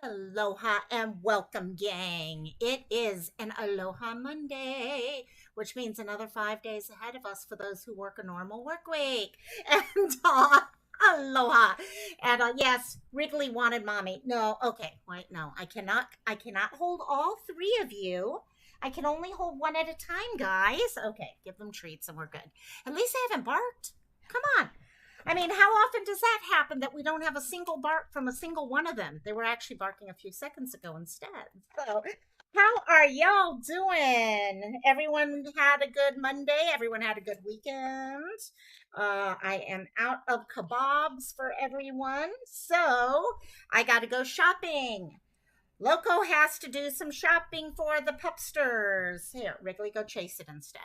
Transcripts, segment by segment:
Aloha and welcome, gang. It is an Aloha Monday, which means another 5 days ahead of us for those who work a normal work week. And aloha. And yes, Wrigley wanted mommy. No, okay, wait, no, I cannot hold all three of you. I can only hold one at a time, guys. Okay, give them treats and we're good. At least they haven't barked. Come on. I mean, how often does that happen that we don't have a single bark from a single one of them? They were actually barking a few seconds ago instead. So, how are y'all doing? Everyone had a good Monday. Everyone had a good weekend. I am out of kebabs for everyone. So, I got to go shopping. Loco has to do some shopping for the pupsters. Here, Wrigley, go chase it instead.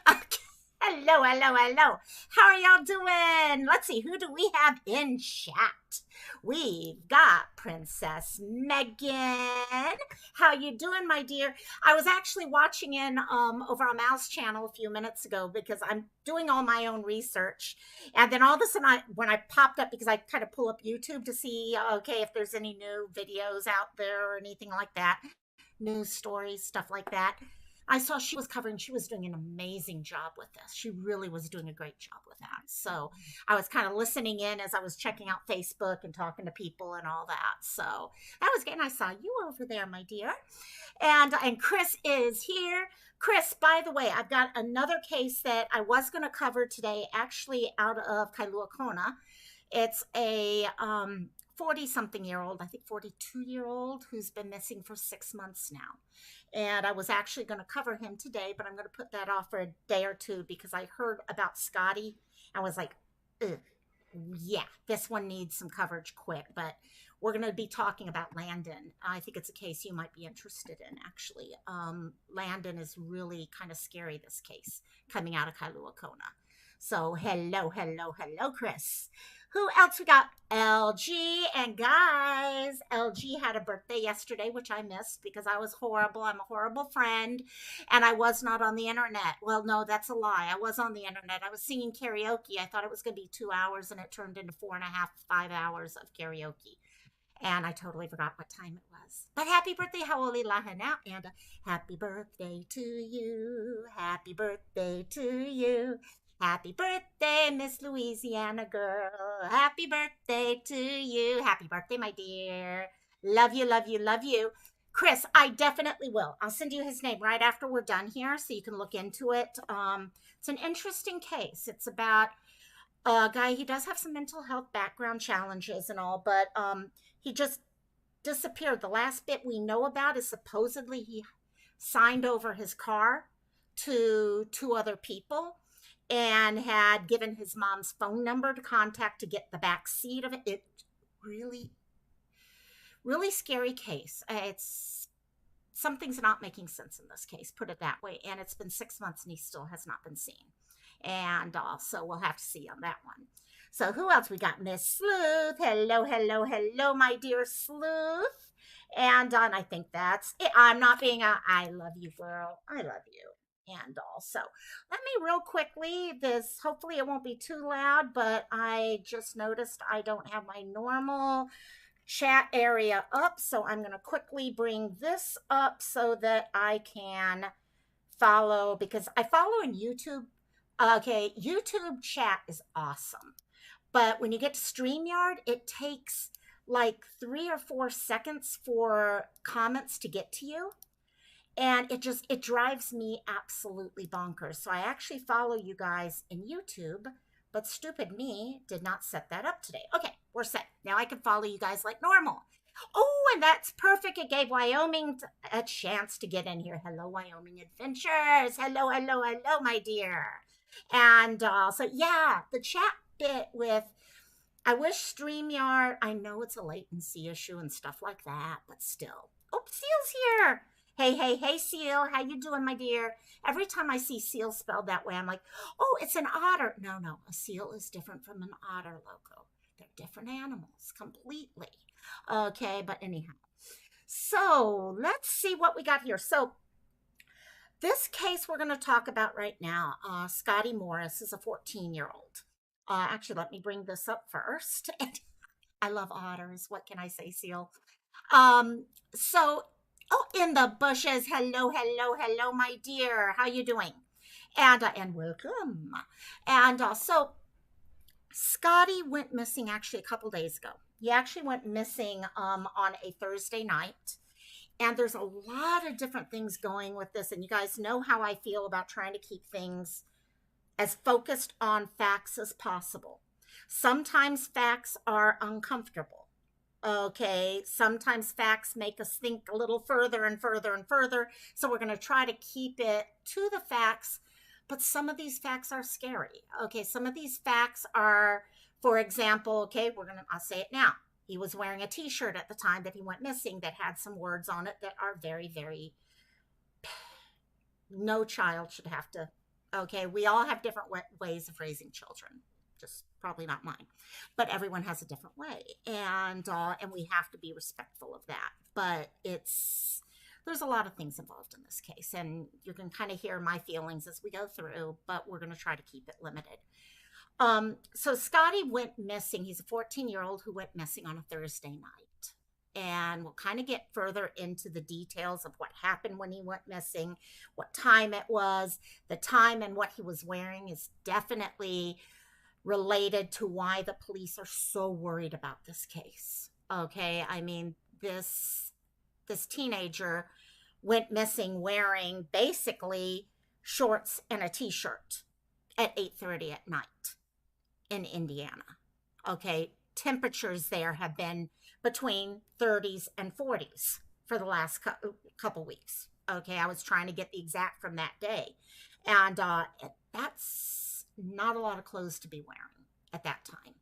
Okay. Hello, hello, hello. How are y'all doing? Let's see, who do we have in chat? We've got Princess Megan. How you doing, my dear? I was actually watching in over on Mal's channel a few minutes ago because I'm doing all my own research. And then all of a sudden, when I popped up, because I kind of pull up YouTube to see, okay, if there's any new videos out there or anything like that, news stories, stuff like that. I saw she was covering, she was doing an amazing job with this. She really was doing a great job with that. So I was kind of listening in as I was checking out Facebook and talking to people and all that. So that was good. And I saw you over there, my dear. And Chris is here. Chris, by the way, I've got another case that I was going to cover today, actually out of Kailua Kona. It's a 40 something year old, I think 42-year old, who's been missing for 6 months now. And I was actually going to cover him today, but I'm going to put that off for a day or two because I heard about Scottie. I was like, ugh, yeah, this one needs some coverage quick. But we're going to be talking about Landon. I think it's a case you might be interested in, actually. Landon is really kind of scary, this case, coming out of Kailua Kona. So hello, hello, hello, Chris. Who else we got? LG. And guys, LG had a birthday yesterday, which I missed because I was horrible. I'm a horrible friend. And I was not on the internet. Well, no, that's a lie. I was on the internet. I was singing karaoke. I thought it was going to be 2 hours, and it turned into 4.5, 5 hours of karaoke. And I totally forgot what time it was. But happy birthday, Haoli Lahana, and happy birthday to you. Happy birthday to you. Happy birthday, Miss Louisiana girl. Happy birthday to you. Happy birthday, my dear. Love you, love you, love you. Chris, I definitely will. I'll send you his name right after we're done here so you can look into it. It's an interesting case. It's about a guy, he does have some mental health background challenges and all, but he just disappeared. The last bit we know about is supposedly he signed over his car to two other people and had given his mom's phone number to contact to get the back seat of it. It really, really scary case. It's something's not making sense in this case, put it that way. And it's been 6 months and he still has not been seen. And so we'll have to see on that one. So who else we got? Miss Sleuth. Hello, hello, hello, my dear Sleuth. And I think that's it. I'm not being I love you, girl. I love you. And also, let me real quickly, this, hopefully it won't be too loud, but I just noticed I don't have my normal chat area up. So I'm going to quickly bring this up so that I can follow, because I follow in YouTube. Okay, YouTube chat is awesome. But when you get to StreamYard, it takes like 3 or 4 seconds for comments to get to you. And it drives me absolutely bonkers. So I actually follow you guys in YouTube, but stupid me did not set that up today. Okay, we're set. Now I can follow you guys like normal. Oh, and that's perfect. It gave Wyoming a chance to get in here. Hello, Wyoming Adventures. Hello, hello, hello, my dear. And so, yeah, the chat bit with, I wish StreamYard, I know it's a latency issue and stuff like that, but still. Oh, Seal's here. Hey, hey, hey, Seal. How you doing, my dear? Every time I see Seal spelled that way, I'm like, oh, it's an otter. No, no, a seal is different from an otter, Loco. They're different animals completely. Okay, but anyhow. So let's see what we got here. So this case we're going to talk about right now, Scottie Morris is a 14-year-old. Actually, let me bring this up first. I love otters. What can I say, Seal? So, oh, in the bushes. Hello, hello, hello, my dear. How you doing? And welcome. And so Scottie went missing actually a couple days ago. He actually went missing on a Thursday night. And there's a lot of different things going with this. And you guys know how I feel about trying to keep things as focused on facts as possible. Sometimes facts are uncomfortable. Okay, sometimes facts make us think a little further and further and further. So we're going to try to keep it to the facts. But some of these facts are scary. Okay, some of these facts are, for example, okay, I'll say it now. He was wearing a t-shirt at the time that he went missing that had some words on it that are very, very, no child should have to. Okay, we all have different ways of raising children. Just probably not mine, but everyone has a different way, and we have to be respectful of that. But there's a lot of things involved in this case, and you can kind of hear my feelings as we go through, but we're going to try to keep it limited. So Scottie went missing. He's a 14-year-old who went missing on a Thursday night. And we'll kind of get further into the details of what happened when he went missing, what time it was. The time and what he was wearing is definitely related to why the police are so worried about this case. Okay, I mean, this teenager went missing wearing basically shorts and a t-shirt at 8:30 at night in Indiana. Okay, temperatures there have been between 30s and 40s for the last couple weeks. Okay, I was trying to get the exact from that day. And that's not a lot of clothes to be wearing at that time.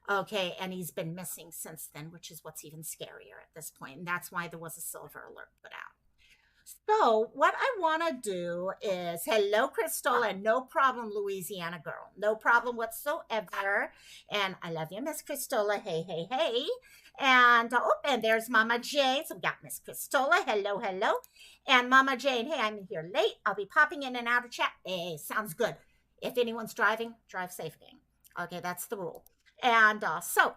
Okay, and he's been missing since then, which is what's even scarier at this point. And that's why there was a silver alert put out. So what I want to do is, hello, Cristola, no problem, Louisiana girl, no problem whatsoever. And I love you, Miss Cristola. Hey, hey, hey. And and there's Mama Jane. So we got Miss Cristola. Hello, hello. And Mama Jane, hey, I'm here late. I'll be popping in and out of chat. Hey, sounds good. If anyone's driving, drive safe, gang. Okay, that's the rule. And so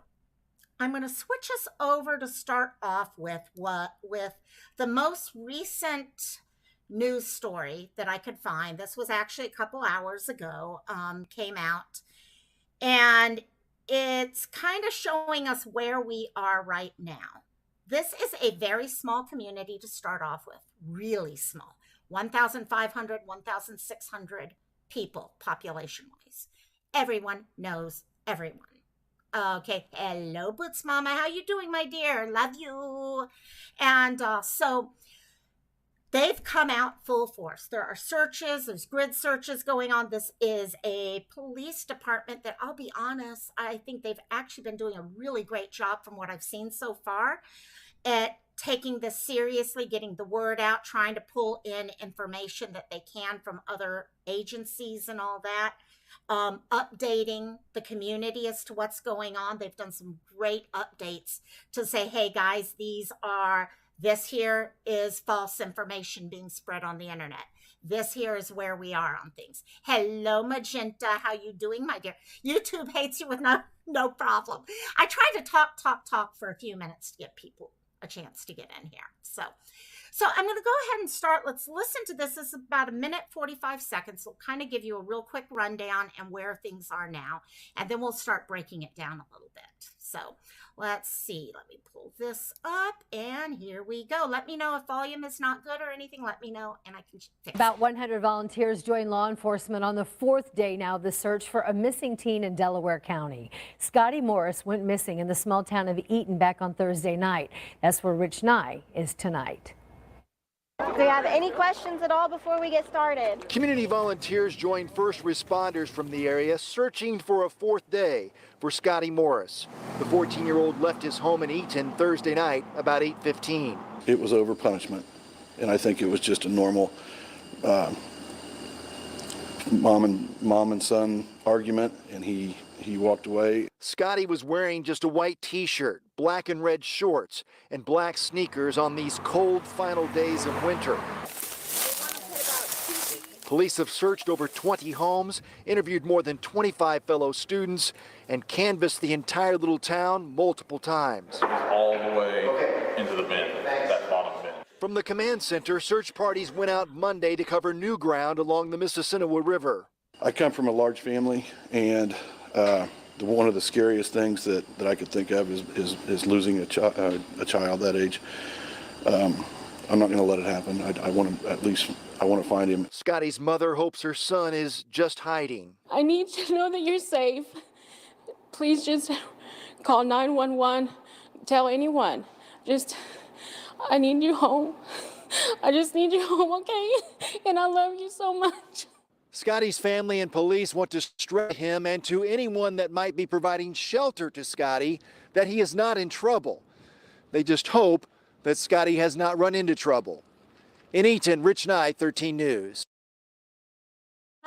I'm going to switch us over to start off with the most recent news story that I could find. This was actually a couple hours ago, came out, and it's kind of showing us where we are right now. This is a very small community to start off with, really small, 1,500, 1,600 people population-wise. Everyone knows everyone. Okay, hello, Boots Mama. How you doing, my dear? Love you. And so they've come out full force. There are searches. There's grid searches going on. This is a police department that, I'll be honest, I think they've actually been doing a really great job from what I've seen so far at taking this seriously, getting the word out, trying to pull in information that they can from other agencies and all that. Updating the community as to what's going on. They've done some great updates to say, hey guys, this here is false information being spread on the internet. This here is where we are on things. Hello, Magenta. How you doing, my dear? YouTube hates you with no problem. I tried to talk for a few minutes to give people a chance to get in here. So I'm going to go ahead and start. Let's listen to this. This is about 1:45 seconds. We'll kind of give you a real quick rundown and where things are now. And then we'll start breaking it down a little bit. So let's see. Let me pull this up. And here we go. Let me know if volume is not good or anything. Let me know and I can fix it. About 100 volunteers joined law enforcement on the 4th day now of the search for a missing teen in Delaware County. Scottie Morris went missing in the small town of Eaton back on Thursday night. That's where Rich Nye is tonight. Do you have any questions at all before we get started? Community volunteers joined first responders from the area searching for a 4th day for Scottie Morris. The 14-year-old left his home in Eaton Thursday night about 8:15. It was over punishment, and I think it was just a normal mom and son argument, and he walked away. Scottie was wearing just a white t-shirt, black and red shorts, and black sneakers on these cold final days of winter. Police have searched over 20 homes, interviewed more than 25 fellow students, and canvassed the entire little town multiple times. All the way into the From the command center, search parties went out Monday to cover new ground along the Mississinapi River. I come from a large family, and one of the scariest things that I could think of is losing a child that age. I'm not going to let it happen. I want to find him. Scottie's mother hopes her son is just hiding. I need to know that you're safe. Please just call 911. Tell anyone. I need you home. I just need you home, okay? And I love you so much. Scottie's family and police want to stress him and to anyone that might be providing shelter to Scottie that he is not in trouble. They just hope that Scottie has not run into trouble. In Eaton, Rich Knight, 13 News.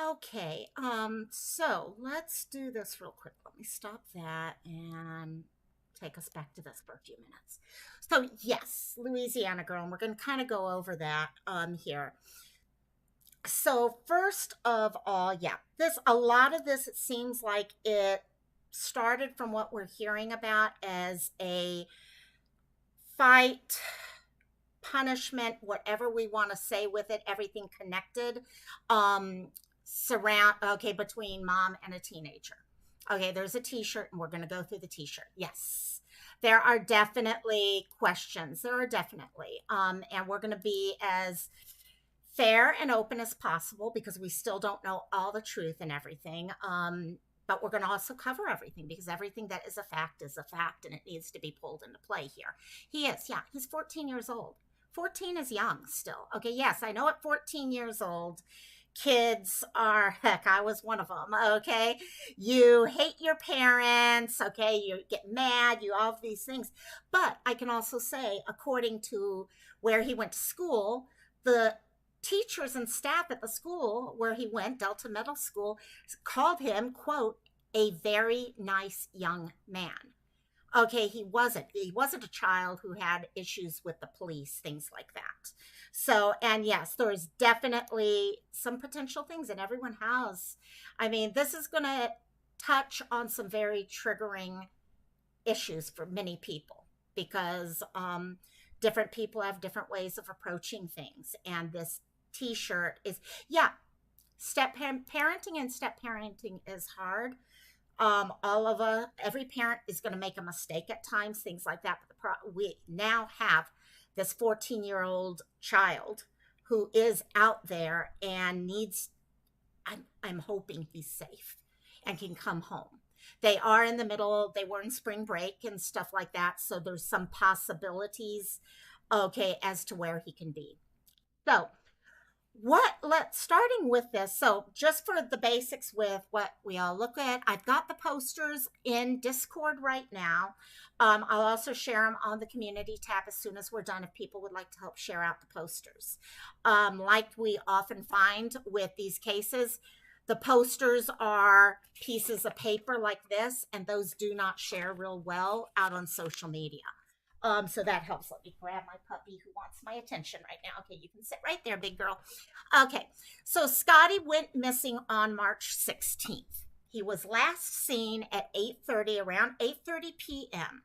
Okay, so let's do this real quick. Let me stop that and take us back to this for a few minutes. So yes, Louisiana girl, and we're going to kind of go over that here. So first of all, yeah, a lot of this, it seems like it started from what we're hearing about as a fight, punishment, whatever we want to say with it, everything connected, between mom and a teenager. Okay, there's a t-shirt and we're going to go through the t-shirt. Yes, there are definitely questions. There are definitely, and we're going to be as fair and open as possible because we still don't know all the truth and everything. But we're going to also cover everything because everything that is a fact and it needs to be pulled into play here. He's 14 years old. 14 is young still. Okay, yes, I know at 14 years old, kids are, heck, I was one of them, okay? You hate your parents, okay? You get mad, all of these things. But I can also say, according to where he went to school, the teachers and staff at the school where he went, Delta Middle School, called him, quote, a very nice young man. Okay, he wasn't a child who had issues with the police, things like that. So, and yes, there's definitely some potential things, and everyone has. I mean, this is going to touch on some very triggering issues for many people because different people have different ways of approaching things. And this t-shirt is, yeah, parenting and step parenting is hard. Every parent is going to make a mistake at times, things like that. But we now have this 14-year-old child who is out there and I'm hoping he's safe and can come home. They were in spring break and stuff like that. So there's some possibilities, okay, as to where he can be. So starting with this, so just for the basics with what we all look at, I've got the posters in Discord right now. I'll also share them on the community tab as soon as we're done if people would like to help share out the posters. Like we often find with these cases, the posters are pieces of paper like this, and those do not share real well out on social media. So that helps. Let me grab my puppy who wants my attention right now. Okay, you can sit right there, big girl. Okay, so Scottie went missing on March 16th. He was last seen at around 8:30 p.m.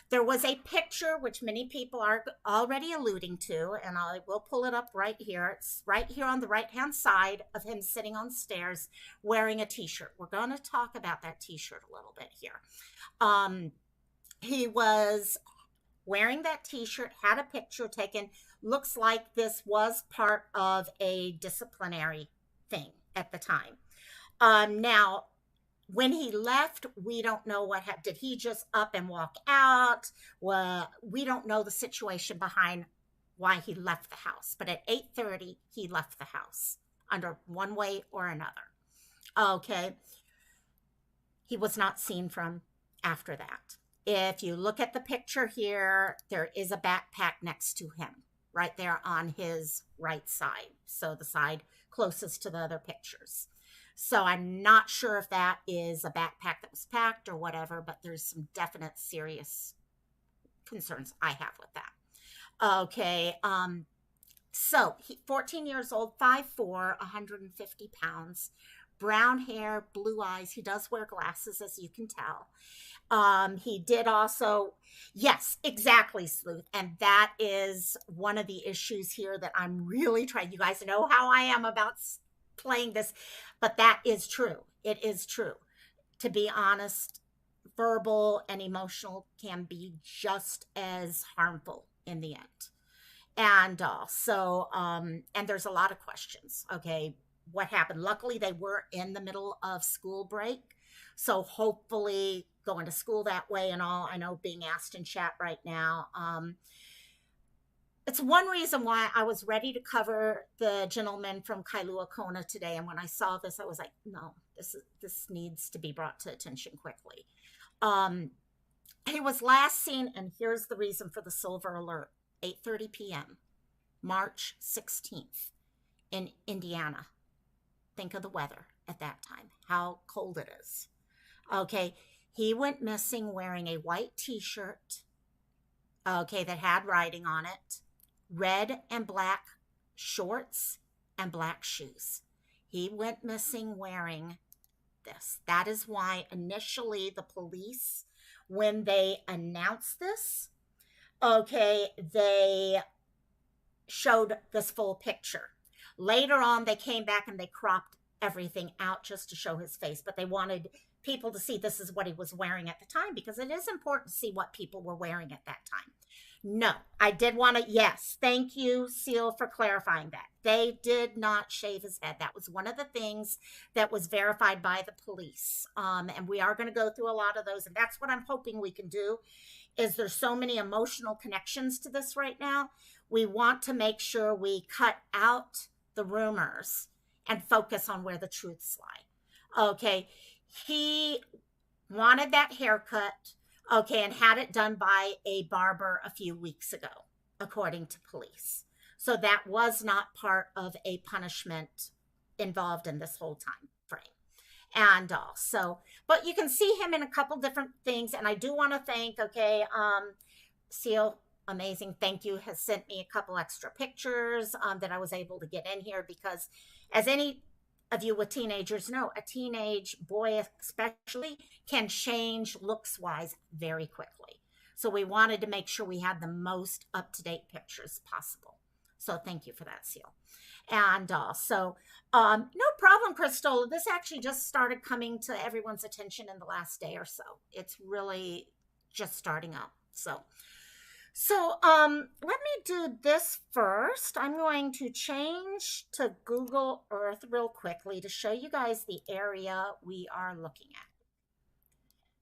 There was a picture, which many people are already alluding to, and I will pull it up right here. It's right here on the right-hand side of him sitting on stairs wearing a t-shirt. We're going to talk about that t-shirt a little bit here. He was wearing that t-shirt, had a picture taken. Looks like this was part of a disciplinary thing at the time. Now, when he left, we don't know what happened. Did he just up and walk out? Well, we don't know the situation behind why he left the house. But at 8:30, he left the house under one way or another. Okay. He was not seen from after that. If you look at the picture here, there is a backpack next to him right there on his right side. So the side closest to the other pictures. So I'm not sure if that is a backpack that was packed or whatever, but there's some definite serious concerns I have with that. Okay. So 14 years old, 5'4", 150 pounds, brown hair, blue eyes. He does wear glasses, as you can tell. He did also, yes, exactly, Sleuth. And that is one of the issues here that I'm really trying. You guys know how I am about playing this, but that is true. It is true. To be honest, verbal and emotional can be just as harmful in the end. And and there's a lot of questions. Okay, what happened? Luckily, they were in the middle of school break. So hopefully going to school that way and all, I know being asked in chat right now. It's one reason why I was ready to cover the gentleman from Kailua Kona today. And when I saw this, I was like, no, this needs to be brought to attention quickly. He was last seen, and here's the reason for the silver alert, 8:30 p.m., March 16th in Indiana. Think of the weather at that time, how cold it is. Okay, he went missing wearing a white t-shirt, okay, that had writing on it, red and black shorts, and black shoes. He went missing wearing this. That is why initially the police, when they announced this, okay, they showed this full picture. Later on, they came back and they cropped everything out just to show his face, but they wanted people to see this is what he was wearing at the time, because it is important to see what people were wearing at that time. No, I did want to, yes, thank you, Seal, for clarifying that. They did not shave his head. That was one of the things that was verified by the police. And we are going to go through a lot of those. And that's what I'm hoping we can do, is there's so many emotional connections to this right now. We want to make sure we cut out the rumors and focus on where the truths lie. Okay, he wanted that haircut, okay, and had it done by a barber a few weeks ago, according to police. So that was not part of a punishment involved in this whole time frame. And so, but you can see him in a couple different things. And I do want to thank, okay, Seal, amazing, thank you, has sent me a couple extra pictures that I was able to get in here, because as any of you with teenagers know, a teenage boy especially can change looks wise very quickly. So we wanted to make sure we had the most up-to-date pictures possible. So thank you for that, Seal. And no problem, Crystal. This actually just started coming to everyone's attention in the last day or so. It's really just starting up. So let me do this first. I'm going to change to Google Earth real quickly to show you guys the area we are looking at,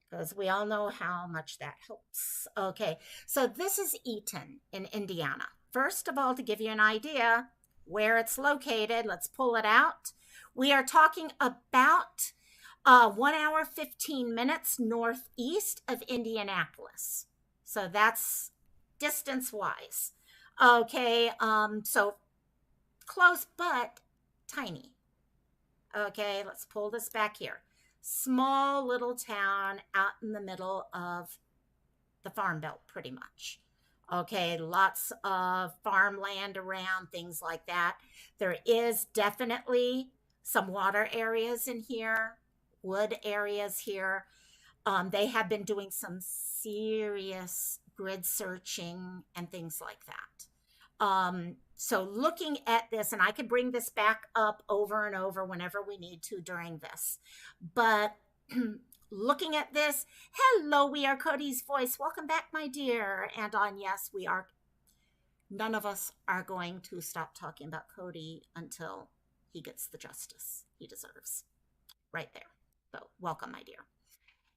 because we all know how much that helps. Okay, so this is Eaton in Indiana. First of all, to give you an idea where it's located, let's pull it out. We are talking about 1 hour, 15 minutes northeast of Indianapolis. So that's distance-wise. Okay, so close but tiny. Okay, let's pull this back here. Small little town out in the middle of the farm belt, pretty much. Okay, lots of farmland around, things like that. There is definitely some water areas in here, wood areas here. They have been doing some serious grid searching and things like that. So looking at this, and I could bring this back up over and over whenever we need to during this, but looking at this, hello, we are Cody's voice. Welcome back, my dear. And yes, we are, none of us are going to stop talking about Cody until he gets the justice he deserves. Right there. So welcome, my dear.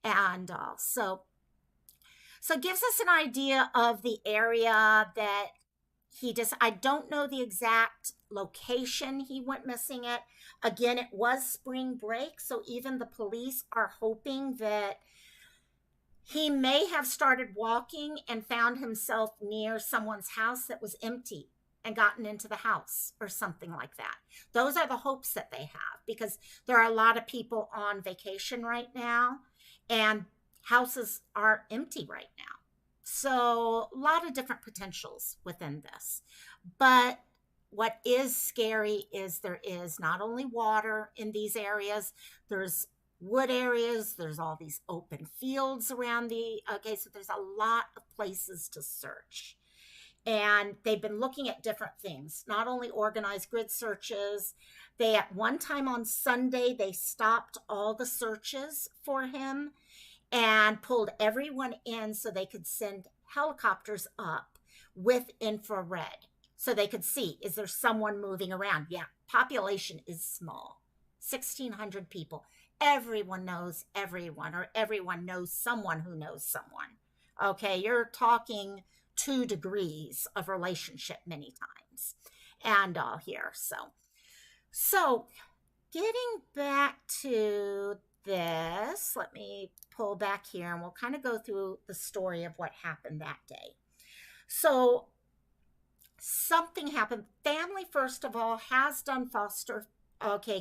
And so gives us an idea of the area that he just, I don't know the exact location he went missing at. Again, it was spring break, so even the police are hoping that he may have started walking and found himself near someone's house that was empty and gotten into the house or something like that. Those are the hopes that they have, because there are a lot of people on vacation right now and houses are empty right now. So a lot of different potentials within this. But what is scary is there is not only water in these areas, there's wood areas, there's all these open fields around so there's a lot of places to search. And they've been looking at different things, not only organized grid searches. They, at one time on Sunday, they stopped all the searches for him and pulled everyone in so they could send helicopters up with infrared so they could see, is there someone moving around? Yeah, population is small, 1,600 people. Everyone knows everyone, or everyone knows someone who knows someone. Okay, you're talking 2 degrees of relationship many times and all here. So getting back to this, let me pull back here and we'll kind of go through the story of what happened that day. So something happened. Family, first of all, has done foster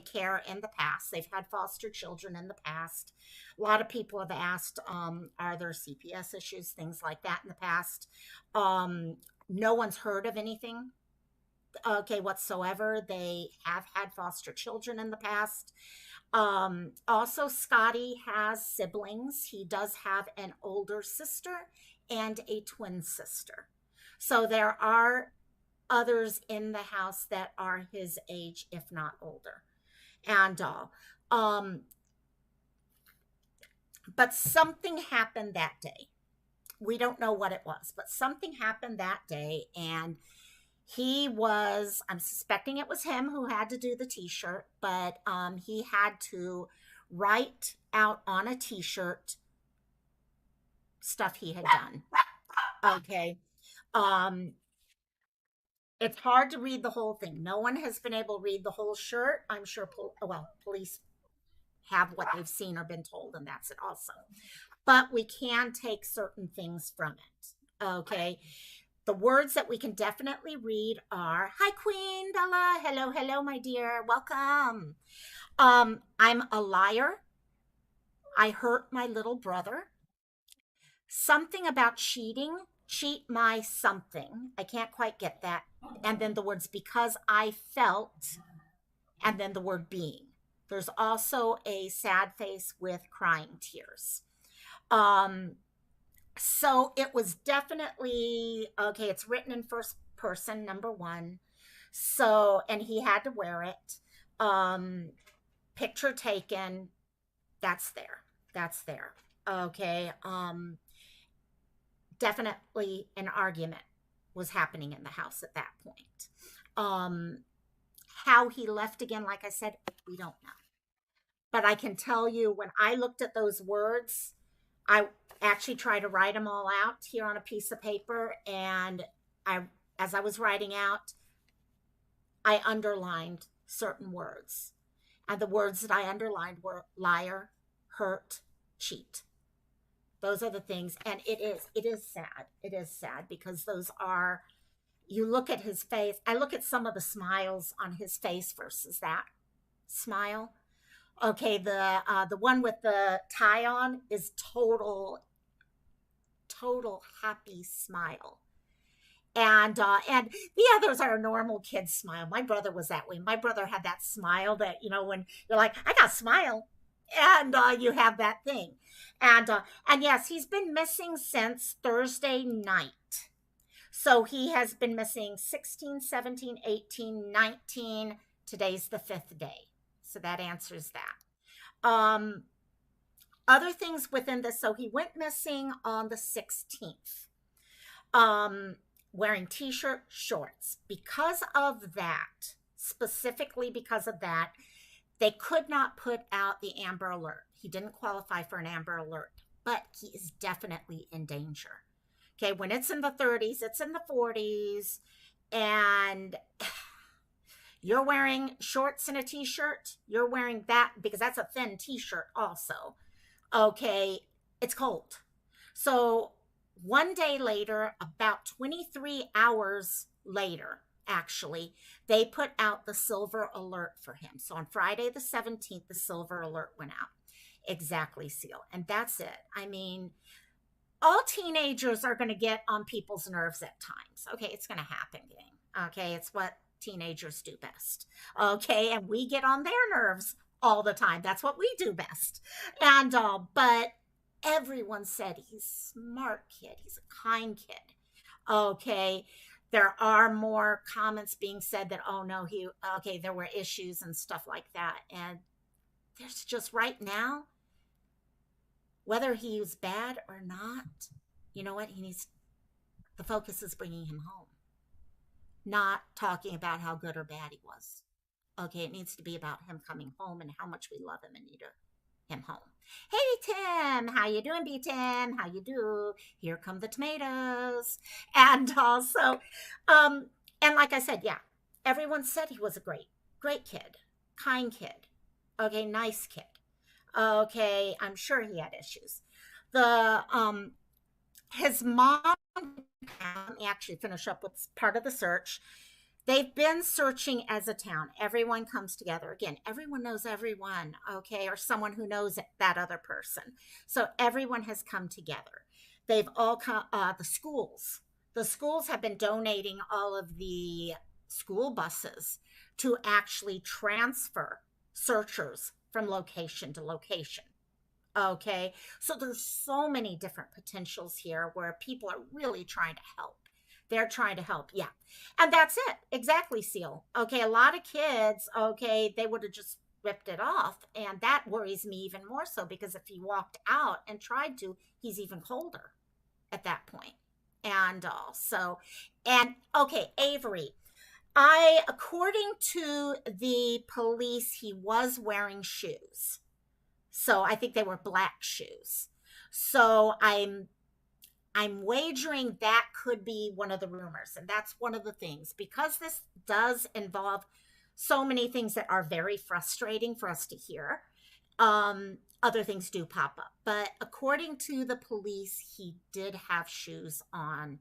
care in the past. They've had foster children in the past. A lot of people have asked, are there CPS issues, things like that in the past. No one's heard of anything whatsoever. They have had foster children in the past. Also, Scottie has siblings. He does have an older sister and a twin sister. So there are others in the house that are his age, if not older. And but something happened that day. We don't know what it was, but something happened that day, and I'm suspecting it was him who had to do the t-shirt, but he had to write out on a t-shirt stuff he had done. Okay. It's hard to read the whole thing. No one has been able to read the whole shirt. I'm sure, police have what they've seen or been told, and that's it also. But we can take certain things from it. Okay. The words that we can definitely read are, hi, Queen Bella. Hello, hello, my dear. Welcome. I'm a liar. I hurt my little brother. Something about cheating. Cheat my something. I can't quite get that. And then the words, because I felt, and then the word being. There's also a sad face with crying tears. So it was definitely, okay, it's written in first person, number 1. So, and he had to wear it. Picture taken. That's there. Okay. Definitely an argument was happening in the house at that point. How he left again, like I said, we don't know. But I can tell you, when I looked at those words, I actually tried to write them all out here on a piece of paper. And as I was writing out, I underlined certain words. And the words that I underlined were liar, hurt, cheat. Those are the things. And it is sad. It is sad because those are, you look at his face. I look at some of the smiles on his face versus that smile. Okay, the one with the tie on is total happy smile. And the others are a normal kid smile. My brother was that way. My brother had that smile that, when you're like, I got a smile. And you have that thing. And yes, he's been missing since Thursday night. So he has been missing 16, 17, 18, 19. Today's the 5th day. So that answers that. Other things within this. So he went missing on the 16th. Wearing t-shirt, shorts. Because of that, specifically because of that, they could not put out the Amber Alert. He didn't qualify for an Amber Alert, but he is definitely in danger. Okay, when it's in the 30s, it's in the 40s, and you're wearing shorts and a t-shirt, you're wearing that because that's a thin t-shirt also. Okay, it's cold. So one day later, about 23 hours later, actually, they put out the silver alert for him. So on Friday the 17th, the silver alert went out. Exactly, Seal. And that's it. I mean, all teenagers are going to get on people's nerves at times. Okay, it's going to happen, gang. Okay, it's what teenagers do best. Okay. And we get on their nerves all the time. That's what we do best. And, but everyone said he's a smart kid. He's a kind kid. Okay. There are more comments being said that, oh no, there were issues and stuff like that. And there's just right now, whether he was bad or not, you know what? The focus is bringing him home, not talking about how good or bad he was. Okay, it needs to be about him coming home and how much we love him and need him home. Hey, Tim, how you doing, B. Tim? How you do? Here come the tomatoes. And also, and like I said, yeah, everyone said he was a great kid, kind kid. Okay, nice kid. Okay, I'm sure he had issues. His mom, let me actually finish up with part of the search. They've been searching as a town. Everyone comes together. Again, everyone knows everyone, okay, or someone who knows that other person. So everyone has come together. They've all come, the schools have been donating all of the school buses to actually transfer searchers from location to location. Okay, so there's so many different potentials here where people are really trying to help. They're trying to help, yeah. And that's it, exactly, Seal. Okay, a lot of kids, okay, they would have just ripped it off. And that worries me even more so, because if he walked out and tried to, he's even colder at that point. And okay, Avery. According to the police, he was wearing shoes. So I think they were black shoes. So I'm wagering that could be one of the rumors. And that's one of the things, because this does involve so many things that are very frustrating for us to hear. Other things do pop up. But according to the police, he did have shoes on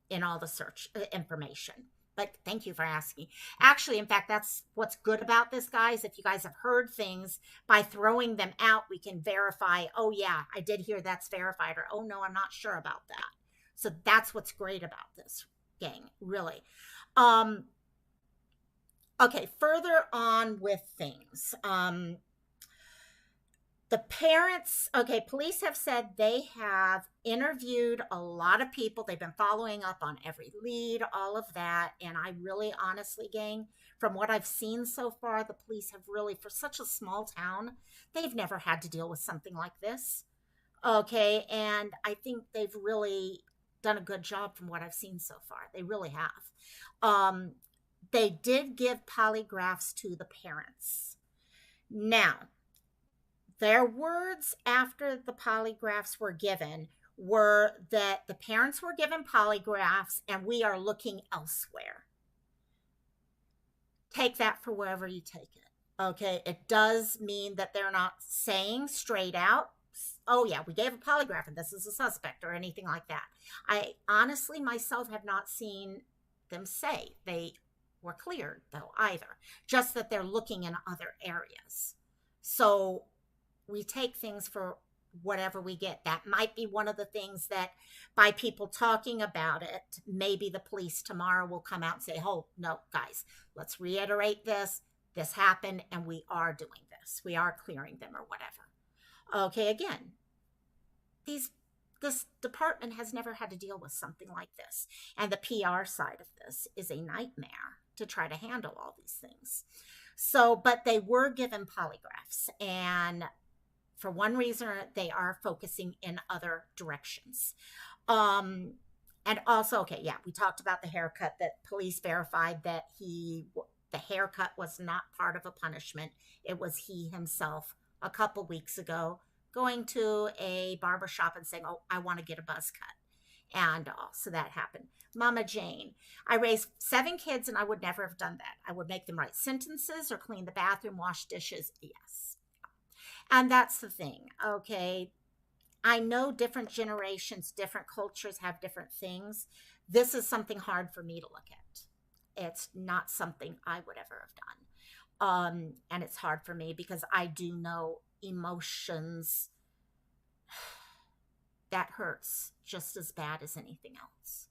in all the search information. But thank you for asking. Actually, in fact, that's what's good about this, guys. If you guys have heard things, by throwing them out, we can verify, oh, yeah, I did hear that's verified, or, oh, no, I'm not sure about that. So that's what's great about this, gang, really. Okay, further on with things. The parents, okay, police have said they have interviewed a lot of people. They've been following up on every lead, all of that. And I really, honestly, gang, from what I've seen so far, the police have really, for such a small town, they've never had to deal with something like this. Okay, and I think they've really done a good job from what I've seen so far. They really have. They did give polygraphs to the parents. Now, their words after the polygraphs were given were that the parents were given polygraphs and we are looking elsewhere. Take that for wherever you take it. Okay, it does mean that they're not saying straight out, oh yeah, we gave a polygraph and this is a suspect or anything like that. I honestly myself have not seen them say they were cleared though either, just that they're looking in other areas. So we take things for whatever we get. That might be one of the things that by people talking about it, maybe the police tomorrow will come out and say, oh, no, guys, let's reiterate this. This happened and we are doing this. We are clearing them or whatever. Okay, again, this department has never had to deal with something like this. And the PR side of this is a nightmare to try to handle all these things. So, but they were given polygraphs, and for one reason, they are focusing in other directions. And also, okay, yeah, we talked about the haircut, that police verified that the haircut was not part of a punishment. It was he himself a couple weeks ago going to a barbershop and saying, oh, I want to get a buzz cut. And so that happened. Mama Jane, I raised 7 kids and I would never have done that. I would make them write sentences or clean the bathroom, wash dishes. Yes. And that's the thing, okay? I know different generations, different cultures have different things. This is something hard for me to look at. It's not something I would ever have done. And it's hard for me because I do know emotions that hurts just as bad as anything else.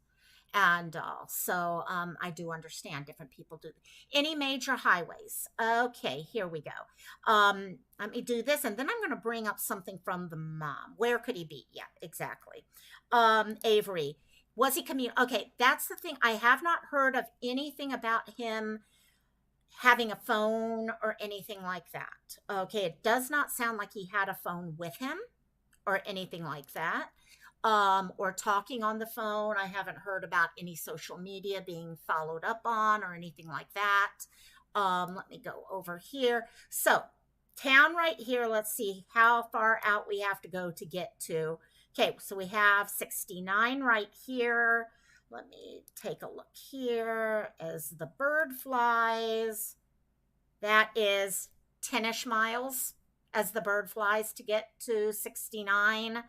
And so I do understand different people do. Any major highways? Okay, here we go. Let me do this, and then I'm going to bring up something from the mom. Where could he be? Yeah, exactly. Avery, was he Okay, that's the thing. I have not heard of anything about him having a phone or anything like that. Okay, it does not sound like he had a phone with him or anything like that. Or talking on the phone. I haven't heard about any social media being followed up on or anything like that. Let me go over here. So, town right here, let's see how far out we have to go to get to. Okay, so we have 69 right here. Let me take a look here as the bird flies. That is 10-ish miles as the bird flies to get to 69.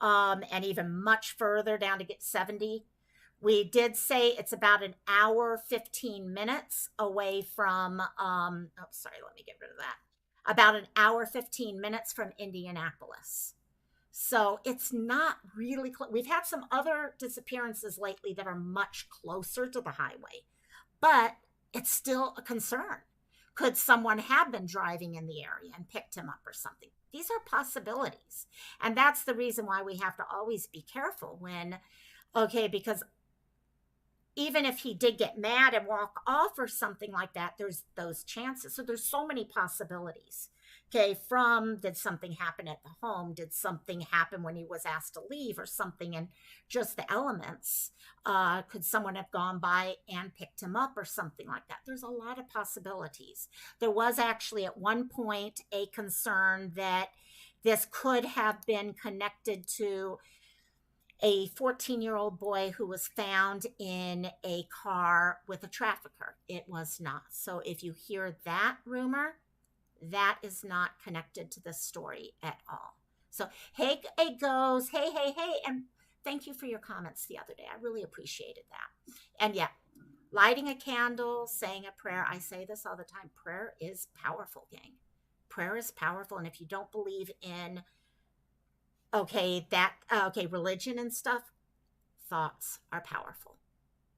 And even much further down to get 70. We did say it's about an hour, 15 minutes away from, sorry, let me get rid of that. About an hour, 15 minutes from Indianapolis. So it's not really close. We've had some other disappearances lately that are much closer to the highway, but it's still a concern. Could someone have been driving in the area and picked him up or something? These are possibilities. And that's the reason why we have to always be careful when, okay, because even if he did get mad and walk off or something like that, there's those chances. So there's so many possibilities. Okay, from did something happen at the home? Did something happen when he was asked to leave or something? And just the elements. Could someone have gone by and picked him up or something like that? There's a lot of possibilities. There was actually at one point a concern that this could have been connected to a 14-year-old boy who was found in a car with a trafficker. It was not. So if you hear that rumor, that is not connected to this story at all. So, hey, it goes, hey, and thank you for your comments the other day. I really appreciated that. And yeah, lighting a candle, saying a prayer. I say this all the time. Prayer is powerful, gang. Prayer is powerful. And if you don't believe in, religion and stuff, thoughts are powerful.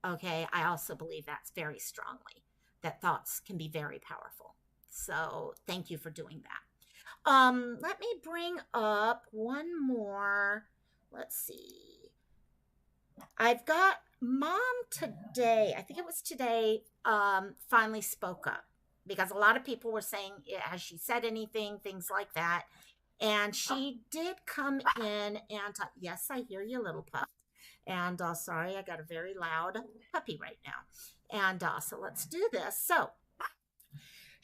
Okay, I also believe that's very strongly, that thoughts can be very powerful. So thank you for doing that. Let me bring up one more. Let's see. I've got mom today. I think it was today. Finally spoke up because a lot of people were saying, has she said anything, things like that. And she did come in and yes, I hear you, little pup. And sorry, I got a very loud puppy right now. And so let's do this. So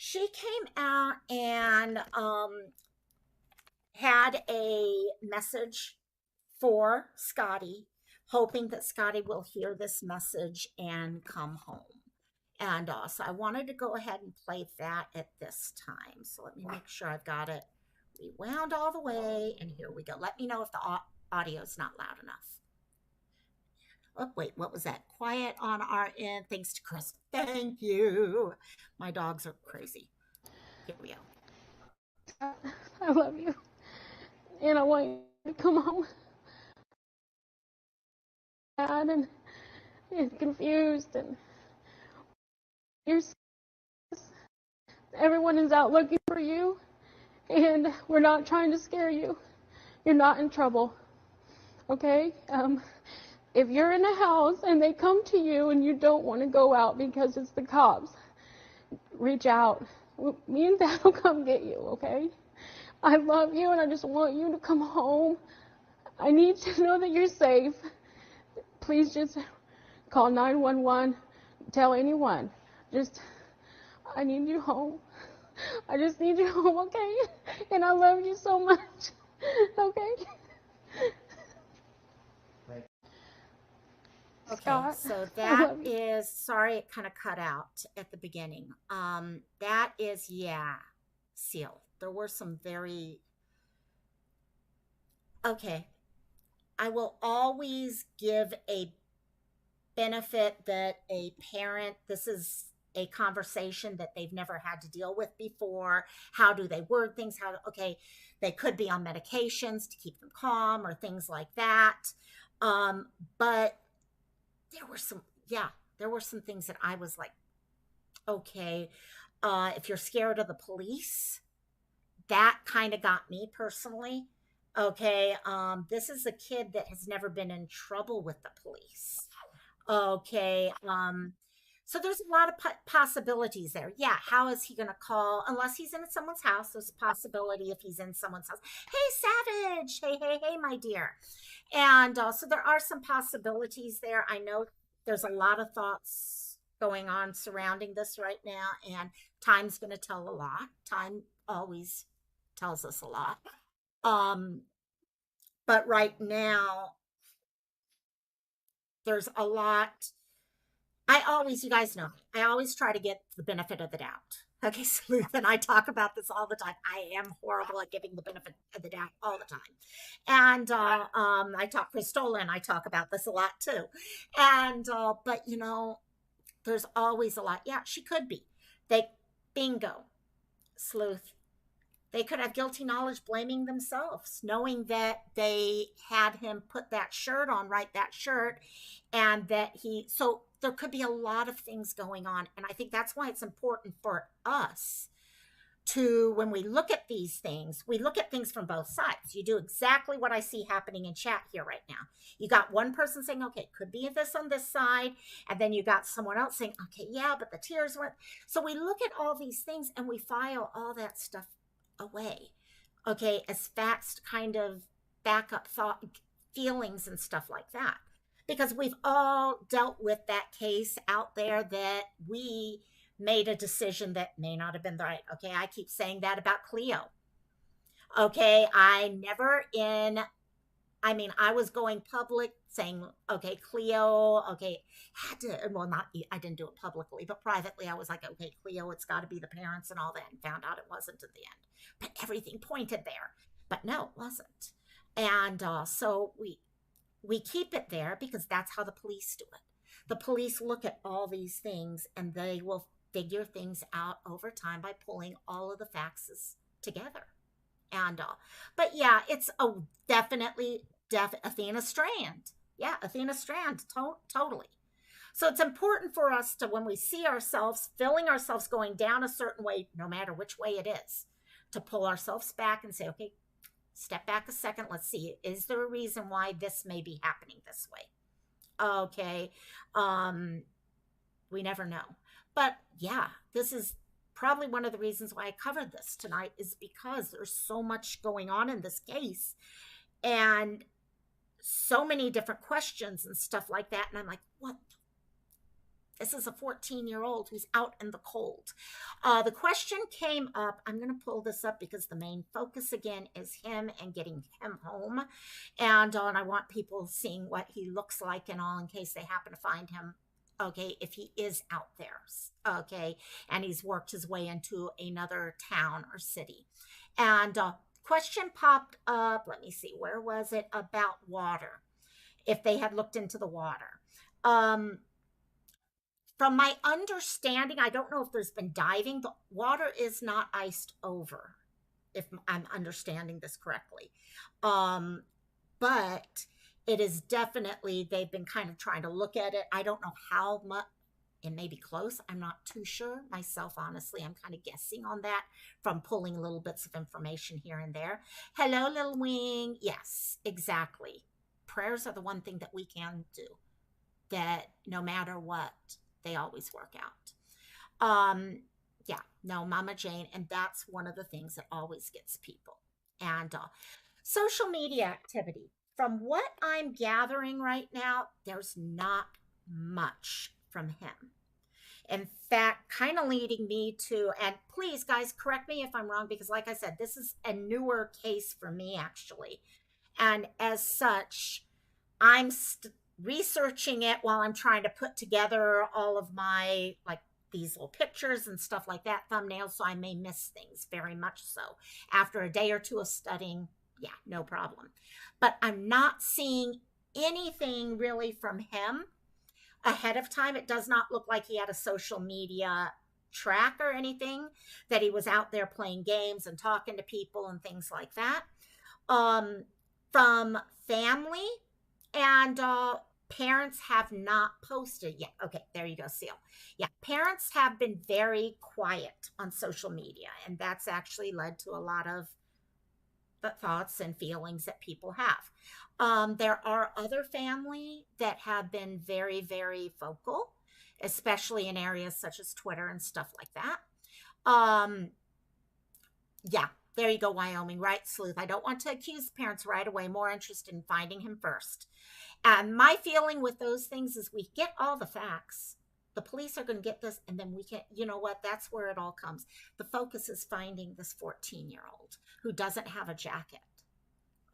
she came out and had a message for Scottie, hoping that Scottie will hear this message and come home. And so I wanted to go ahead and play that at this time. So let me make sure I've got it rewound all the way. And here we go. Let me know if the audio is not loud enough. Oh, wait, what was that? Quiet on our end. Thanks to Chris. Thank you. My dogs are crazy. Here we go. I love you. And I want you to come home. Sad and confused and everyone is out looking for you, and we're not trying to scare you. You're not in trouble, okay? If you're in a house and they come to you and you don't want to go out because it's the cops, reach out. Me and Dad will come get you, okay? I love you and I just want you to come home. I need to know that you're safe. Please just call 911. Tell anyone. I need you home. I just need you home, okay? And I love you so much, okay? Okay, Scott, so that is, sorry, it kind of cut out at the beginning. That is, yeah, Seal. There were some very, okay. I will always give a benefit that a parent, this is a conversation that they've never had to deal with before. How do they word things? Okay, they could be on medications to keep them calm or things like that. But there were some, yeah, there were some things that I was like, okay, if you're scared of the police, that kind of got me personally. Okay, this is a kid that has never been in trouble with the police. Okay, so there's a lot of possibilities there. Yeah, how is he going to call? Unless he's in someone's house, there's a possibility if he's in someone's house. Hey, Savage! Hey, hey, hey, my dear. And so there are some possibilities there. I know there's a lot of thoughts going on surrounding this right now, and time's going to tell a lot. Time always tells us a lot. But right now, there's a lot. You guys know, I always try to get the benefit of the doubt. Okay, Sleuth and I talk about this all the time. I am horrible at giving the benefit of the doubt all the time. And I talk Christola and I talk about this a lot too. And but you know, there's always a lot. Yeah, she could be. Bingo, Sleuth. They could have guilty knowledge blaming themselves, knowing that they had him put that shirt on, right, that shirt, and that so there could be a lot of things going on. And I think that's why it's important for us to, when we look at these things, we look at things from both sides. You do exactly what I see happening in chat here right now. You got one person saying, okay, it could be this on this side. And then you got someone else saying, okay, yeah, but the tears went. So we look at all these things and we file all that stuff away, okay, as facts to kind of back up thought, feelings and stuff like that. Because we've all dealt with that case out there that we made a decision that may not have been right. Okay, I keep saying that about Cleo. Okay, I was going public saying, okay, Cleo, okay, I didn't do it publicly, but privately I was like, okay, Cleo, it's got to be the parents and all that, and found out it wasn't at the end. But everything pointed there. But no, it wasn't. And so we keep it there because that's how the police do it. The police look at all these things and they will figure things out over time by pulling all of the facts together. And but yeah, it's a definitely Athena Strand. Yeah, Athena Strand, totally. So it's important for us to, when we see ourselves, feeling ourselves going down a certain way, no matter which way it is, to pull ourselves back and say, okay, step back a second. Let's see, is there a reason why this may be happening this way? Okay, we never know. But yeah, this is probably one of the reasons why I covered this tonight, is because there's so much going on in this case and so many different questions and stuff like that. And I'm like, what? This is a 14-year-old who's out in the cold. The question came up. I'm going to pull this up because the main focus again is him and getting him home. And I want people seeing what he looks like and all in case they happen to find him. Okay, if he is out there, okay, and he's worked his way into another town or city. And question popped up, let me see, where was it? About water, if they had looked into the water. From my understanding, I don't know if there's been diving, but water is not iced over, if I'm understanding this correctly. But it is definitely, they've been kind of trying to look at it. I don't know how much, it may be close. I'm not too sure myself, honestly. I'm kind of guessing on that from pulling little bits of information here and there. Hello, little wing. Yes, exactly. Prayers are the one thing that we can do, that no matter what, they always work out. Yeah, no, Mama Jane. And that's one of the things that always gets people. And social media activity. From what I'm gathering right now, there's not much from him. In fact, kind of leading me to, and please guys, correct me if I'm wrong, because like I said, this is a newer case for me actually. And as such, I'm researching it while I'm trying to put together all of my, like, these little pictures and stuff like that, thumbnails, so I may miss things, very much so. After a day or two of studying, yeah, no problem. But I'm not seeing anything really from him ahead of time. It does not look like he had a social media track or anything, that he was out there playing games and talking to people and things like that. From family and parents have not posted yet. Okay, there you go, Seal. Yeah, parents have been very quiet on social media, and that's actually led to a lot of the thoughts and feelings that people have. There are other family that have been very, very vocal, especially in areas such as Twitter and stuff like that. Um, yeah, there you go, Wyoming, right, Sleuth? I don't want to accuse parents right away, more interested in finding him first. And my feeling with those things is we get all the facts. The police are going to get this, and then we can, you know what? That's where it all comes. The focus is finding this 14-year-old who doesn't have a jacket.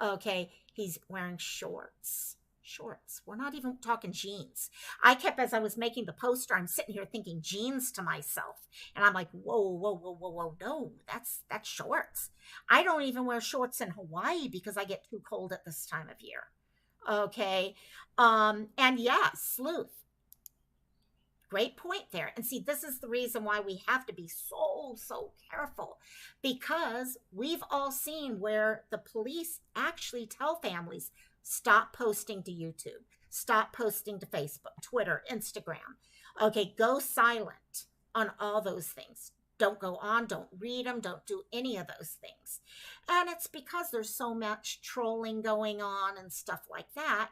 Okay, he's wearing shorts. Shorts. We're not even talking jeans. I kept, as I was making the poster, I'm sitting here thinking jeans to myself. And I'm like, whoa, whoa, whoa, whoa, whoa. No, that's shorts. I don't even wear shorts in Hawaii because I get too cold at this time of year. Okay. And yeah, Sleuth. Great point there. And see, this is the reason why we have to be so careful, because we've all seen where the police actually tell families, stop posting to YouTube, stop posting to Facebook, Twitter, Instagram. Okay, go silent on all those things. Don't go on, don't read them, don't do any of those things. And it's because there's so much trolling going on and stuff like that.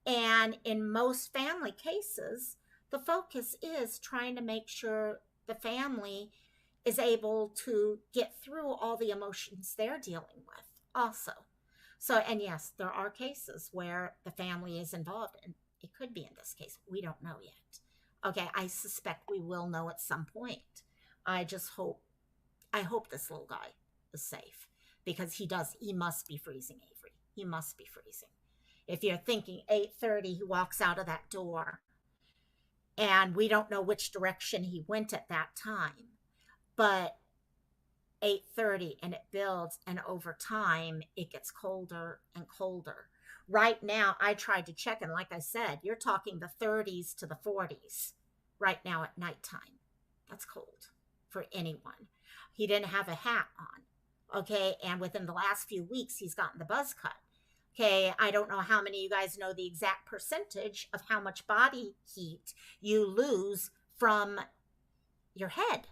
And in most family cases, the focus is trying to make sure the family is able to get through all the emotions they're dealing with also. So, and yes, there are cases where the family is involved, and it could be in this case. We don't know yet. Okay, I suspect we will know at some point. I hope this little guy is safe, because he must be freezing, Avery. He must be freezing. If you're thinking 8:30, he walks out of that door, and we don't know which direction he went at that time, but 8:30, and it builds, and over time it gets colder and colder. Right now, I tried to check, and like I said, you're talking the 30s to the 40s right now at nighttime. That's cold for anyone. He didn't have a hat on. Okay, and within the last few weeks, he's gotten the buzz cut. Okay, I don't know how many of you guys know the exact percentage of how much body heat you lose from your head.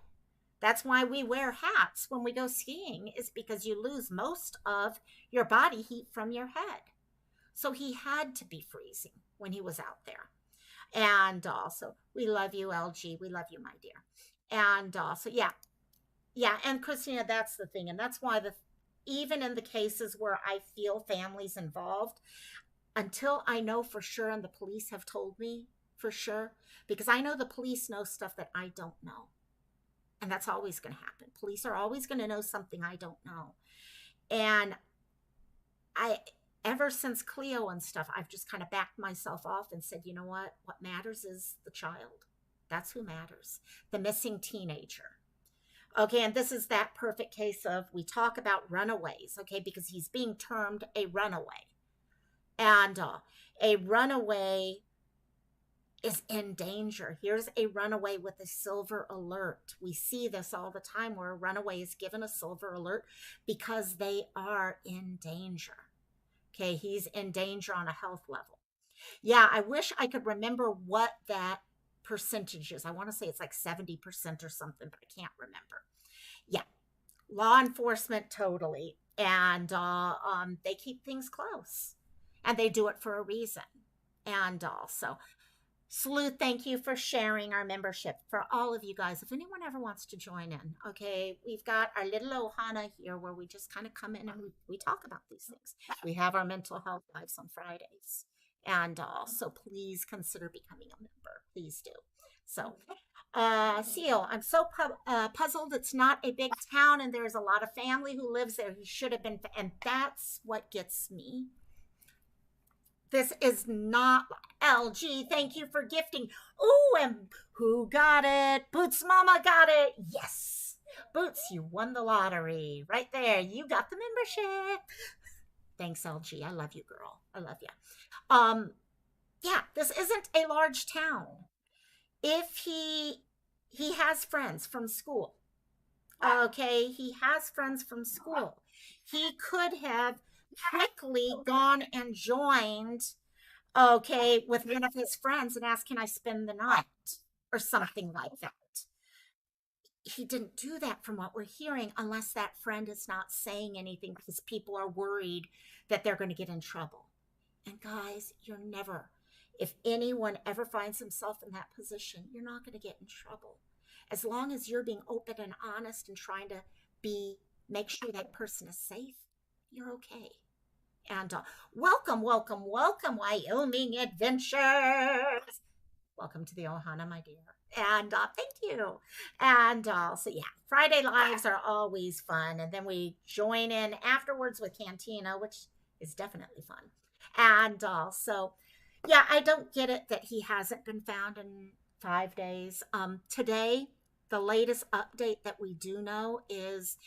That's why we wear hats when we go skiing, is because you lose most of your body heat from your head. So he had to be freezing when he was out there. And also, we love you, LG. We love you, my dear. And also, yeah, and Christina, that's the thing. And that's why even in the cases where I feel families involved, until I know for sure, and the police have told me for sure, because I know the police know stuff that I don't know. And that's always going to happen. Police are always going to know something I don't know. And ever since Cleo and stuff, I've just kind of backed myself off and said, you know what? What matters is the child. That's who matters. The missing teenager. Okay, and this is that perfect case of, we talk about runaways, okay, because he's being termed a runaway. And a runaway is in danger. Here's a runaway with a silver alert. We see this all the time where a runaway is given a silver alert because they are in danger. Okay, he's in danger on a health level. Yeah, I wish I could remember what that percentage is. I want to say it's like 70% or something, but I can't remember. Yeah, law enforcement totally. And they keep things close. And they do it for a reason. And also, Sleuth, thank you for sharing our membership. For all of you guys, if anyone ever wants to join in, okay, we've got our little Ohana here where we just kind of come in and we talk about these things. We have our mental health lives on Fridays. And so please consider becoming a member. Please do. So, Seal, I'm so puzzled. It's not a big town and there's a lot of family who lives there. He should have been, and that's what gets me. This is not LG. Thank you for gifting. Oh, and who got it? Boots Mama got it. Yes. Boots, you won the lottery. Right there. You got the membership. Thanks, LG. I love you, girl. I love you. Yeah, this isn't a large town. If he has friends from school. Okay, he has friends from school. He could have quickly gone and joined okay, with one of his friends and ask, can I spend the night or something like that. He didn't do that from what we're hearing, unless that friend is not saying anything because people are worried that they're going to get in trouble. And guys, you're never, if anyone ever finds himself in that position, you're not going to get in trouble. As long as you're being open and honest and trying to make sure that person is safe, you're okay. And welcome, welcome, welcome, Wyoming Adventures. Welcome to the Ohana, my dear. And thank you. And so, yeah, Friday Lives are always fun. And then we join in afterwards with Cantina, which is definitely fun. And so, yeah, I don't get it that he hasn't been found in 5 days. Today, the latest update that we do know is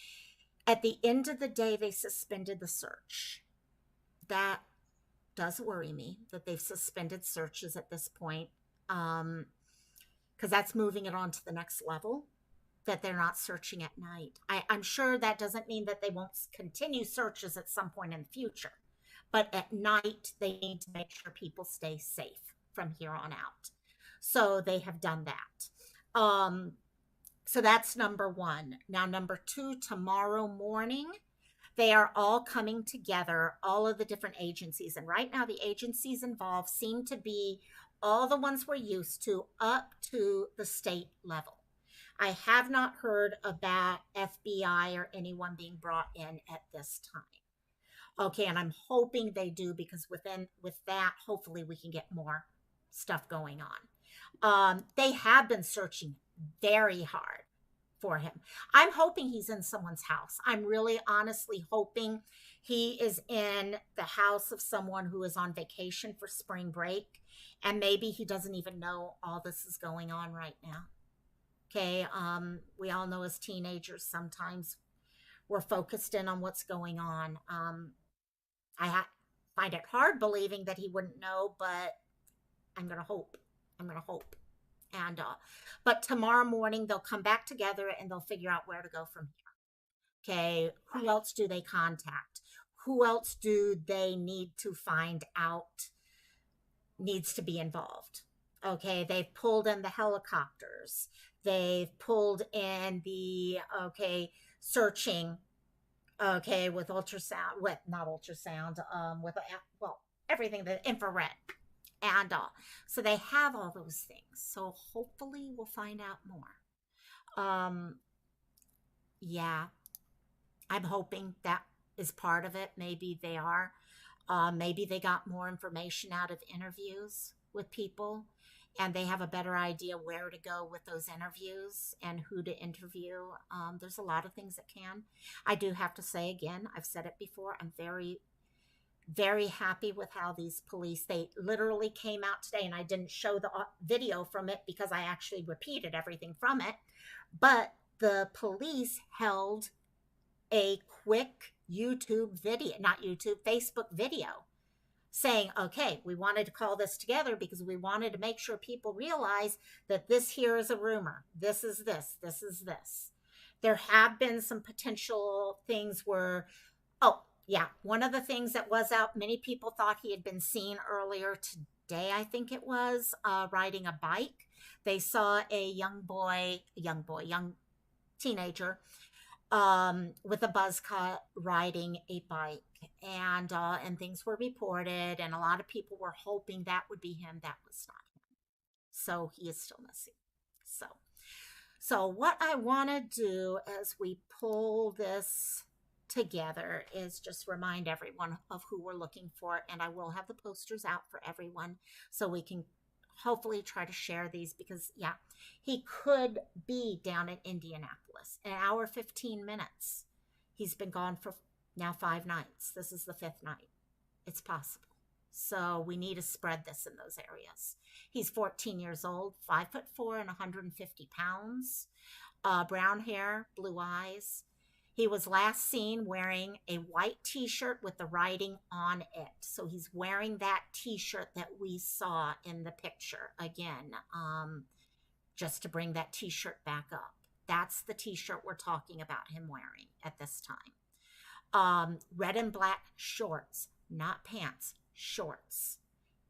at the end of the day, they suspended the search. That does worry me that they've suspended searches at this point. Because that's moving it on to the next level, that they're not searching at night. I'm sure that doesn't mean that they won't continue searches at some point in the future, but at night they need to make sure people stay safe from here on out. So they have done that. So that's number one. Now, number two, tomorrow morning, they are all coming together, all of the different agencies. And right now, the agencies involved seem to be all the ones we're used to up to the state level. I have not heard about FBI or anyone being brought in at this time. Okay, and I'm hoping they do, because with that, hopefully we can get more stuff going on. They have been searching very hard for him. I'm hoping he's in someone's house. I'm really honestly hoping he is in the house of someone who is on vacation for spring break, and maybe he doesn't even know all this is going on right now. Okay, we all know as teenagers sometimes we're focused in on what's going on. I find it hard believing that he wouldn't know, but I'm gonna hope. And but tomorrow morning they'll come back together and they'll figure out where to go from here. Okay, who else do they contact? Who else do they need to find out needs to be involved? Okay, they've pulled in the helicopters. They've pulled in the searching. Okay, with ultrasound, with not ultrasound, with everything, the infrared. And so they have all those things. So hopefully we'll find out more. Yeah, I'm hoping that is part of it. Maybe they are. Maybe they got more information out of interviews with people, and they have a better idea where to go with those interviews and who to interview. There's a lot of things that can. I do have to say again, I've said it before, I'm very, very happy with how these police, they literally came out today, and I didn't show the video from it because I actually repeated everything from it, but the police held a quick Facebook video saying, okay, we wanted to call this together because we wanted to make sure people realize that this here is a rumor. This is this. There have been some potential things where, one of the things that was out, many people thought he had been seen earlier today, I think it was, riding a bike. They saw a young teenager with a buzz cut riding a bike, and things were reported, and a lot of people were hoping that would be him. That was not him. So he is still missing. So what I want to do as we pull this together is just remind everyone of who we're looking for, and I will have the posters out for everyone so we can hopefully try to share these, because he could be down in Indianapolis, an hour 15 minutes. He's been gone for now 5 nights. This is the 5th night. It's possible. So we need to spread this in those areas. He's 14 years old, 5'4" and 150 pounds, brown hair, blue eyes. He was last seen wearing a white t-shirt with the writing on it. So he's wearing that t-shirt that we saw in the picture again, just to bring that t-shirt back up. That's the t-shirt we're talking about him wearing at this time. Red and black shorts, not pants, shorts.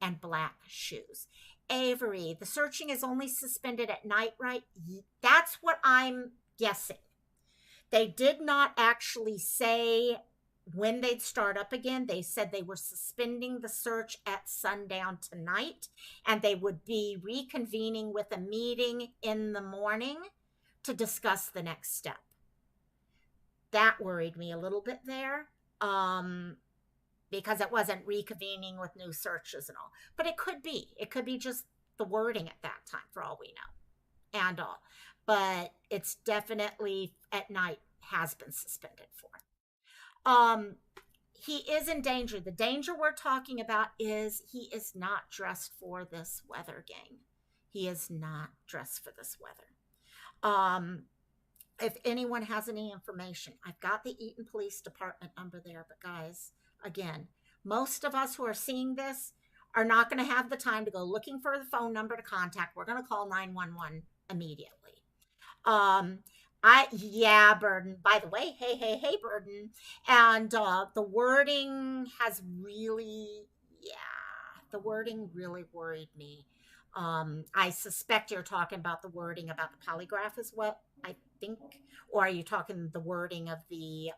and black shoes. Avery, the searching is only suspended at night, right? That's what I'm guessing. They did not actually say when they'd start up again. They said they were suspending the search at sundown tonight, and they would be reconvening with a meeting in the morning to discuss the next step. That worried me a little bit there, because it wasn't reconvening with new searches and all. But it could be just the wording at that time, for all we know, and all. But it's definitely at night, has been suspended for. He is in danger. The danger we're talking about is he is not dressed for this weather, gang. He is not dressed for this weather. If anyone has any information, I've got the Eaton Police Department number there. But guys, again, most of us who are seeing this are not going to have the time to go looking for the phone number to contact. We're going to call 911 immediately. Burden, by the way, hey, Burden. And the wording has really, the wording really worried me. I suspect you're talking about the wording about the polygraph is what I think, or are you talking the wording of the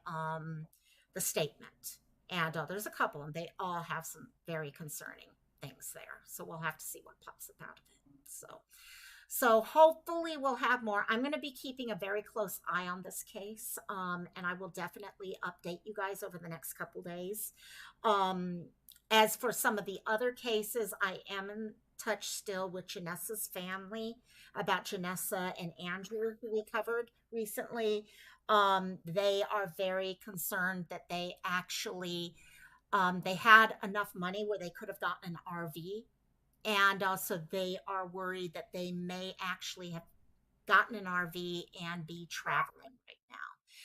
statement? And there's a couple, and they all have some very concerning things there. So we'll have to see what pops up out of it. So hopefully we'll have more. I'm going to be keeping a very close eye on this case, and I will definitely update you guys over the next couple days. As for some of the other cases, I am in touch still with Janessa's family about Janessa and Andrew, who we covered recently. They are very concerned that they actually, they had enough money where they could have gotten an RV. And also they are worried that they may actually have gotten an RV and be traveling right now.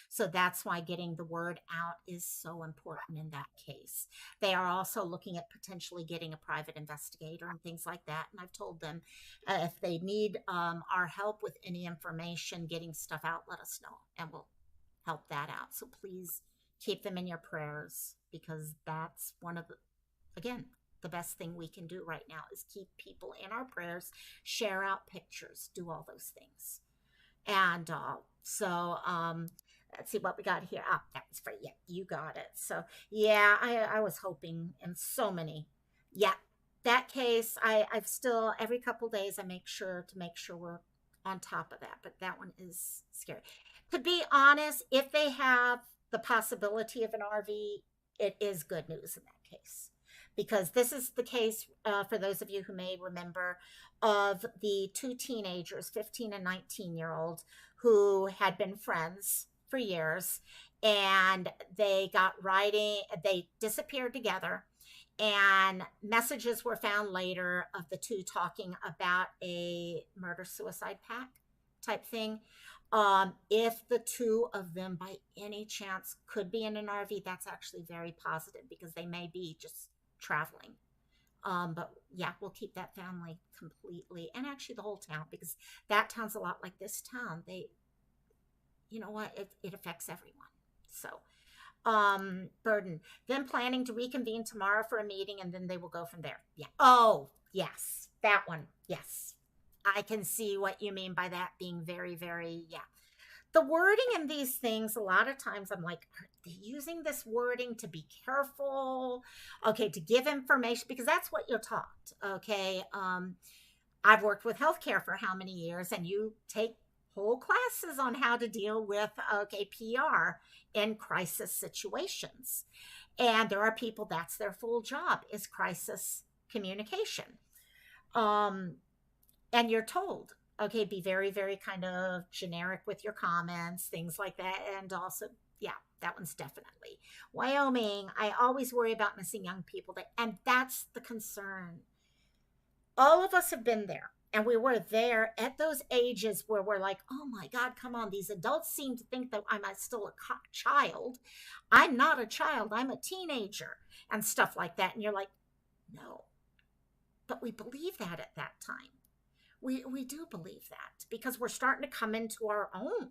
So that's why getting the word out is so important in that case. They are also looking at potentially getting a private investigator and things like that. And I've told them if they need our help with any information, getting stuff out, let us know and we'll help that out. So please keep them in your prayers, because that's one of the, again, the best thing we can do right now is keep people in our prayers, share out pictures, do all those things. And let's see what we got here. That was for you. You got it. So yeah, I was hoping in so many. Yeah, that case, I've still, every couple days, I make sure we're on top of that. But that one is scary. To be honest, if they have the possibility of an RV, it is good news in that case. Because this is the case, for those of you who may remember, of the two teenagers, 15 and 19-year-old, who had been friends for years, and they disappeared together, and messages were found later of the two talking about a murder-suicide pact type thing. If the two of them by any chance could be in an RV, that's actually very positive, because they may be just traveling. But yeah, we'll keep that family completely, and actually the whole town, because that town's a lot like this town. You know what, it affects everyone. So Burden, then planning to reconvene tomorrow for a meeting, and then they will go from there. Yeah. Oh yes, that one. Yes, I can see what you mean by that being very, very, yeah. The wording in these things, a lot of times I'm like, are they using this wording to be careful? Okay, to give information, because that's what you're taught. Okay. I've worked with healthcare for how many years, and you take whole classes on how to deal with, PR in crisis situations. And there are people, that's their full job, is crisis communication. And you're told, okay, be very, very kind of generic with your comments, things like that. And also, yeah, that one's definitely. Wyoming, I always worry about missing young people. And that's the concern. All of us have been there. And we were there at those ages where we're like, oh my God, come on. These adults seem to think that I'm still a child. I'm not a child. I'm a teenager and stuff like that. And you're like, no. But we believe that at that time. We do believe that, because we're starting to come into our own.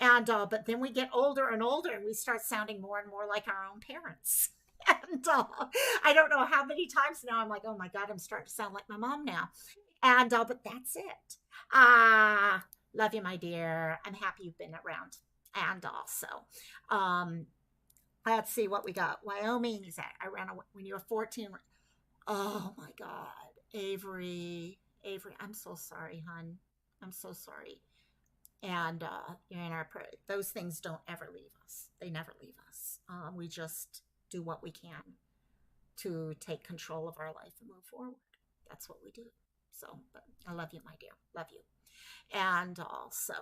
And but then we get older and older, and we start sounding more and more like our own parents. And I don't know how many times now I'm like, oh my God, I'm starting to sound like my mom now. And but that's it. Love you, my dear. I'm happy you've been around. And also, um, let's see what we got. Wyoming is that I ran away when you were 14. Oh my God, Avery, Avery, I'm so sorry, hon. I'm so sorry. And you're in our prayer. Those things don't ever leave us. They never leave us. We just do what we can to take control of our life and move forward. That's what we do. So, but I love you, my dear. Love you. And also,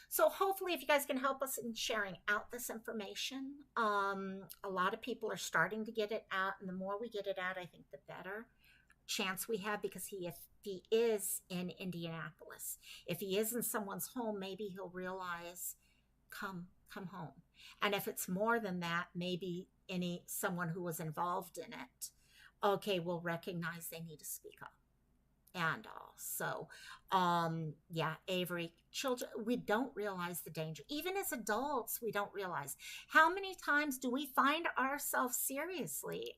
so hopefully, if you guys can help us in sharing out this information, a lot of people are starting to get it out, and the more we get it out, I think the better chance we have, because if he is in Indianapolis, if he is in someone's home, maybe he'll realize, come home. And if it's more than that, maybe someone who was involved in it, okay, will recognize they need to speak up. And also, yeah, Avery, children, we don't realize the danger. Even as adults, we don't realize. How many times do we find ourselves seriously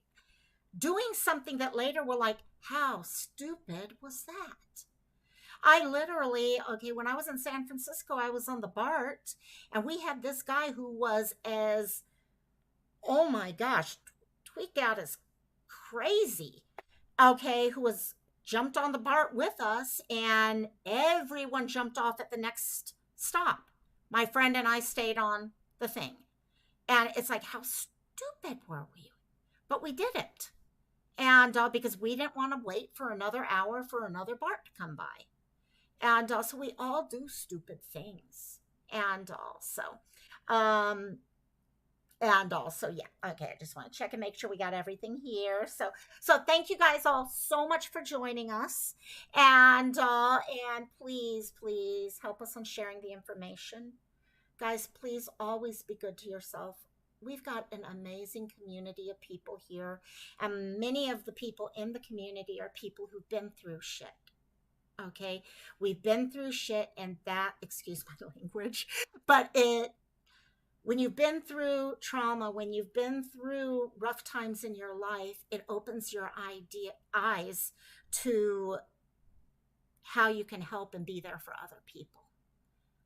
doing something that later we're like, how stupid was that? I literally, okay, when I was in San Francisco, I was on the BART, and we had this guy who was as, oh my gosh, tweaked out as crazy, okay, who was jumped on the BART with us, and everyone jumped off at the next stop. My friend and I stayed on the thing. And it's like, how stupid were we? But we did it. And because we didn't want to wait for another hour for another BART to come by. And so we all do stupid things. And also, yeah, okay, I just want to check and make sure we got everything here. So thank you guys all so much for joining us. And please help us on sharing the information. Guys, please always be good to yourself. We've got an amazing community of people here, and many of the people in the community are people who've been through shit. Okay, we've been through shit, and that, excuse my language, but when you've been through trauma, when you've been through rough times in your life, it opens your eyes to how you can help and be there for other people.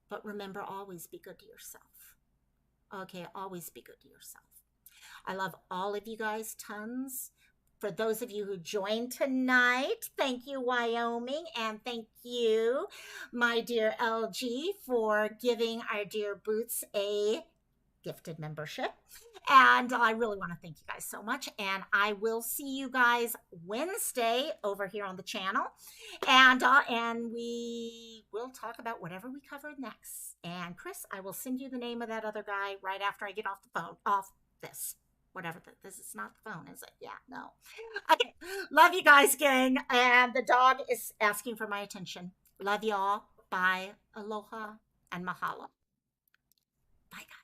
But remember, always be good to yourself. Okay, always be good to yourself. I love all of you guys tons. For those of you who joined tonight, thank you, Wyoming, and thank you, my dear LG, for giving our dear Boots a gifted membership. And I really want to thank you guys so much. And I will see you guys Wednesday over here on the channel. And we will talk about whatever we cover next. And Chris, I will send you the name of that other guy right after I get off the phone, off this. Whatever this is not the phone, is it? Yeah, no. Okay. Love you guys, gang. And the dog is asking for my attention. Love y'all. Bye. Aloha and mahalo. Bye, guys.